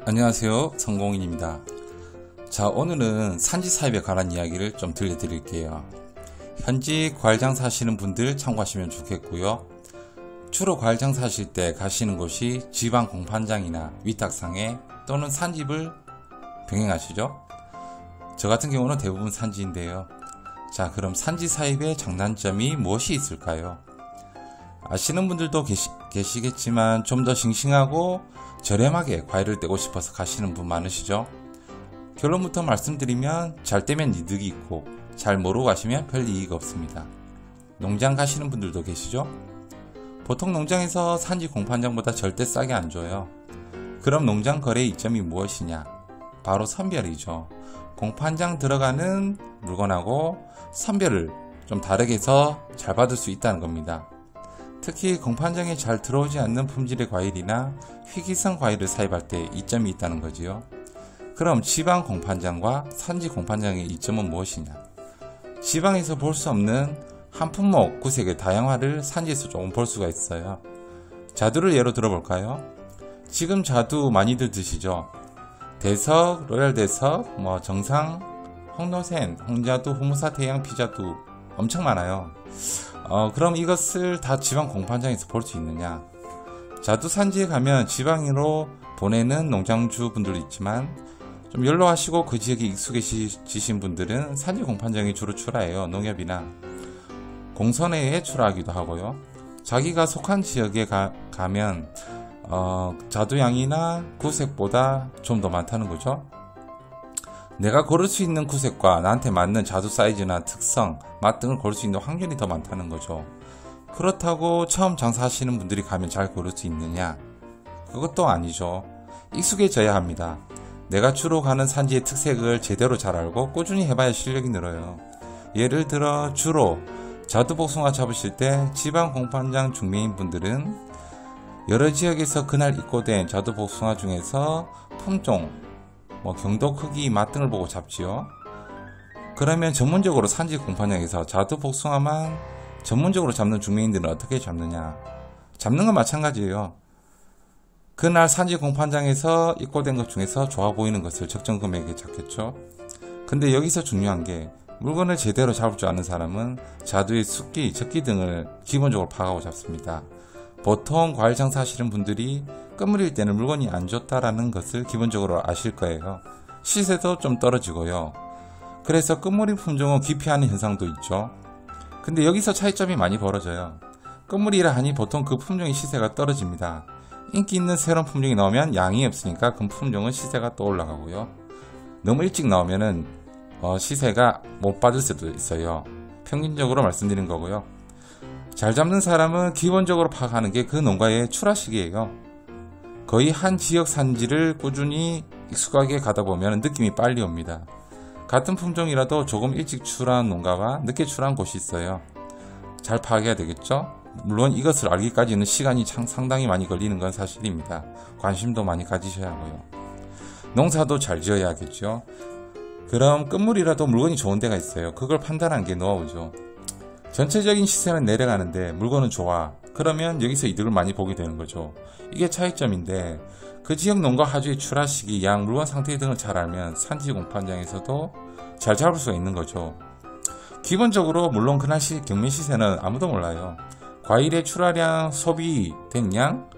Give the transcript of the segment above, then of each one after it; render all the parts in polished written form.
안녕하세요, 성공인입니다. 자, 오늘은 산지 사입에 관한 이야기를 좀 들려드릴게요. 현지 과일 장사하시는 분들 참고하시면 좋겠고요. 주로 과일 장사하실 때 가시는 곳이 지방 공판장이나 위탁상해 또는 산집을 병행하시죠. 저 같은 경우는 대부분 산지인데요. 자, 그럼 산지 사입의 장단점이 무엇이 있을까요? 아시는 분들도 계시겠지만 좀 더 싱싱하고 저렴하게 과일을 떼고 싶어서 가시는 분 많으시죠? 결론부터 말씀드리면 잘 떼면 이득이 있고 잘 모르고 가시면 별 이익 없습니다. 농장 가시는 분들도 계시죠? 보통 농장에서 산지 공판장보다 절대 싸게 안 줘요. 그럼 농장 거래의 이점이 무엇이냐? 바로 선별이죠. 공판장 들어가는 물건하고 선별을 좀 다르게 해서 잘 받을 수 있다는 겁니다. 특히 공판장에 잘 들어오지 않는 품질의 과일이나 희귀성 과일을 사입할 때 이점이 있다는 거지요. 그럼 지방 공판장과 산지 공판장의 이점은 무엇이냐? 지방에서 볼 수 없는 한 품목 구색의 다양화를 산지에서 조금 볼 수가 있어요. 자두를 예로 들어볼까요? 지금 자두 많이들 드시죠? 대석, 로얄 대석, 정상, 홍노센, 홍자두, 후무사, 태양, 피자두 엄청 많아요. 그럼 이것을 다 지방 공판장에서 볼 수 있느냐? 자두 산지에 가면 지방으로 보내는 농장주 분들도 있지만 좀 연로하시고 그 지역에 익숙해지신 분들은 산지 공판장이 주로 출하해요. 농협이나 공선회에 출하하기도 하고요. 자기가 속한 지역에 가면 자두양이나 구색보다 좀 더 많다는 거죠. 내가 고를 수 있는 구색과 나한테 맞는 자두 사이즈나 특성, 맛 등을 고를 수 있는 확률이 더 많다는 거죠. 그렇다고 처음 장사하시는 분들이 가면 잘 고를 수 있느냐? 그것도 아니죠. 익숙해져야 합니다. 내가 주로 가는 산지의 특색을 제대로 잘 알고 꾸준히 해봐야 실력이 늘어요. 예를 들어 주로 자두 복숭아 잡으실 때 지방 공판장 중매인 분들은 여러 지역에서 그날 입고된 자두 복숭아 중에서 품종, 경도 크기, 맛 등을 보고 잡지요. 그러면 전문적으로 산지 공판장에서 자두 복숭아만 전문적으로 잡는 중매인들은 어떻게 잡느냐? 잡는 건 마찬가지예요. 그날 산지 공판장에서 입고된 것 중에서 좋아 보이는 것을 적정 금액에 잡겠죠. 근데 여기서 중요한 게 물건을 제대로 잡을 줄 아는 사람은 자두의 숫기, 적기 등을 기본적으로 파악하고 잡습니다. 보통 과일 장사하시는 분들이 끝물일 때는 물건이 안 좋다라는 것을 기본적으로 아실 거예요. 시세도 좀 떨어지고요. 그래서 끝물인 품종은 기피하는 현상도 있죠. 근데 여기서 차이점이 많이 벌어져요. 끝물이라 하니 보통 그 품종의 시세가 떨어집니다. 인기 있는 새로운 품종이 나오면 양이 없으니까 그 품종은 시세가 또 올라가고요. 너무 일찍 나오면은 시세가 못 받을 수도 있어요. 평균적으로 말씀드린 거고요. 잘 잡는 사람은 기본적으로 파악하는 게 그 농가의 출하 시기예요. 거의 한 지역 산지를 꾸준히 익숙하게 가다 보면 느낌이 빨리 옵니다. 같은 품종이라도 조금 일찍 출하한 농가와 늦게 출하한 곳이 있어요. 잘 파악해야 되겠죠? 물론 이것을 알기까지는 시간이 상당히 많이 걸리는 건 사실입니다. 관심도 많이 가지셔야 하고요. 농사도 잘 지어야겠죠. 그럼 끝물이라도 물건이 좋은 데가 있어요. 그걸 판단하는 게 노하우죠. 전체적인 시세는 내려가는데 물건은 좋아. 그러면 여기서 이득을 많이 보게 되는 거죠. 이게 차이점인데 그 지역 농가 하주의 출하 시기, 양, 물건 상태 등을 잘 알면 산지 공판장에서도 잘 잡을 수가 있는 거죠. 기본적으로 물론 그날 경매 시세는 아무도 몰라요. 과일의 출하량, 소비된 양,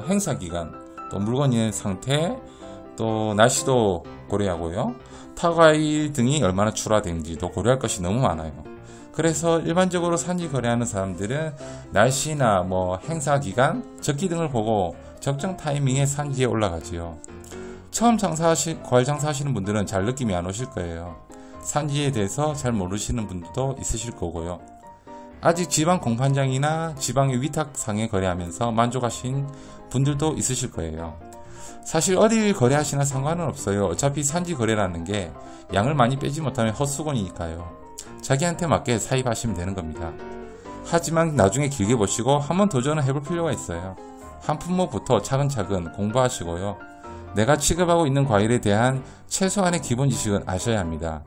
행사 기간, 또 물건의 상태, 또 날씨도 고려하고요. 타과일 등이 얼마나 출하된지도 고려할 것이 너무 많아요. 그래서 일반적으로 산지 거래하는 사람들은 날씨나 행사 기간, 적기 등을 보고 적정 타이밍에 산지에 올라가지요. 처음 과일 장사하시는 분들은 잘 느낌이 안 오실 거예요. 산지에 대해서 잘 모르시는 분들도 있으실 거고요. 아직 지방 공판장이나 지방의 위탁상에 거래하면서 만족하신 분들도 있으실 거예요. 사실 어딜 거래하시나 상관은 없어요. 어차피 산지 거래라는 게 양을 많이 빼지 못하면 헛수고니까요. 자기한테 맞게 사입하시면 되는 겁니다. 하지만 나중에 길게 보시고 한번 도전을 해볼 필요가 있어요. 한 품목부터 차근차근 공부하시고요. 내가 취급하고 있는 과일에 대한 최소한의 기본 지식은 아셔야 합니다.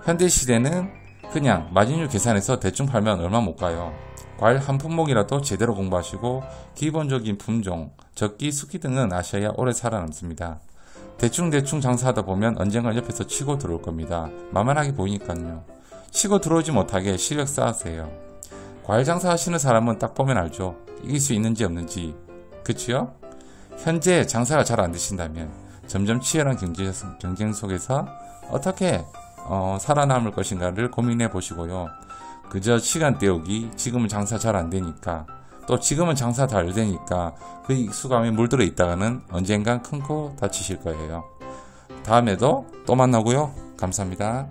현대시대는 그냥 마진율 계산해서 대충 팔면 얼마 못 가요. 과일 한 품목이라도 제대로 공부하시고 기본적인 품종, 적기, 수기 등은 아셔야 오래 살아남습니다. 대충대충 장사하다 보면 언젠가 옆에서 치고 들어올 겁니다. 만만하게 보이니까요. 치고 들어오지 못하게 실력 쌓으세요. 과일 장사 하시는 사람은 딱 보면 알죠. 이길 수 있는지 없는지. 그치요? 현재 장사가 잘 안 되신다면 점점 치열한 경쟁 속에서 어떻게 살아남을 것인가를 고민해 보시고요. 그저 시간 때우기, 지금은 장사 잘 안 되니까, 또 지금은 장사 잘 되니까 그 익숙함에 물들어 있다가는 언젠간 큰 코 다치실 거예요. 다음에도 또 만나고요. 감사합니다.